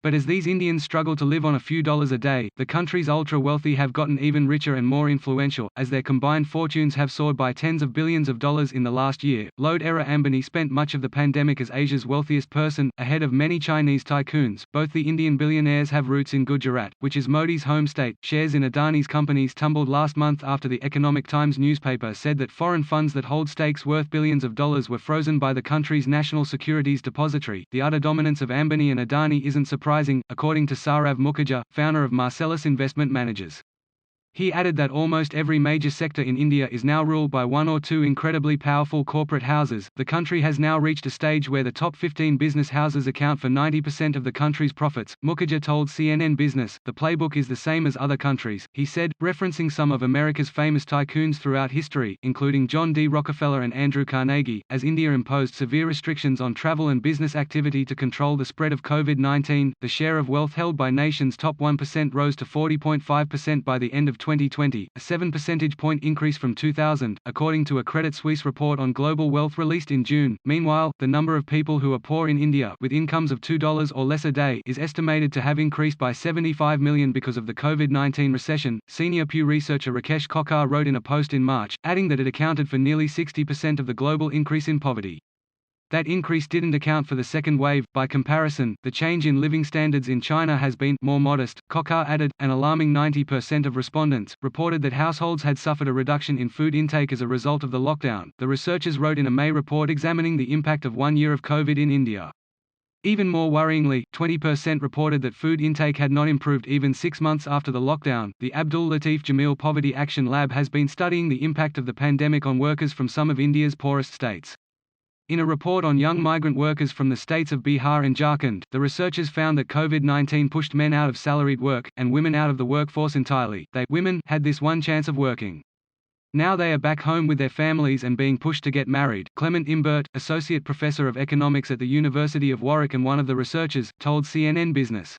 But as these Indians struggle to live on a few dollars a day, the country's ultra-wealthy have gotten even richer and more influential, as their combined fortunes have soared by tens of billions of dollars in the last year. Load ErrorAmbani spent much of the pandemic as Asia's wealthiest person, ahead of many Chinese tycoons. Both the Indian billionaires have roots in Gujarat, which is Modi's home state. Shares in Adani's companies tumbled last month after the Economic Times newspaper said that foreign funds that hold stakes worth billions of dollars were frozen by the country's national securities depository. The utter dominance of Ambani and Adani isn't surprising, according to Saurav Mukherjee, founder of Marcellus Investment Managers. He added that almost every major sector in India is now ruled by one or two incredibly powerful corporate houses. The country has now reached a stage where the top 15 business houses account for 90% of the country's profits. Mukherjee told CNN Business, "The playbook is the same as other countries," he said, referencing some of America's famous tycoons throughout history, including John D. Rockefeller and Andrew Carnegie. As India imposed severe restrictions on travel and business activity to control the spread of COVID-19, the share of wealth held by nation's top 1% rose to 40.5% by the end of 2020, a 7 percentage point increase from 2000, according to a Credit Suisse report on global wealth released in June. Meanwhile, the number of people who are poor in India with incomes of $2 or less a day is estimated to have increased by 75 million because of the COVID-19 recession. Senior Pew researcher Rakesh Kokkar wrote in a post in March, adding that it accounted for nearly 60% of the global increase in poverty. That increase didn't account for the second wave. By comparison, the change in living standards in China has been more modest. Kokkar added, an alarming 90% of respondents reported that households had suffered a reduction in food intake as a result of the lockdown, the researchers wrote in a May report examining the impact of 1 year of COVID in India. Even more worryingly, 20% reported that food intake had not improved even 6 months after the lockdown. The Abdul Latif Jameel Poverty Action Lab has been studying the impact of the pandemic on workers from some of India's poorest states. In a report on young migrant workers from the states of Bihar and Jharkhand, the researchers found that COVID-19 pushed men out of salaried work, and women out of the workforce entirely. Women had this one chance of working. Now they are back home with their families and being pushed to get married. Clement Imbert, associate professor of economics at the University of Warwick and one of the researchers, told CNN Business.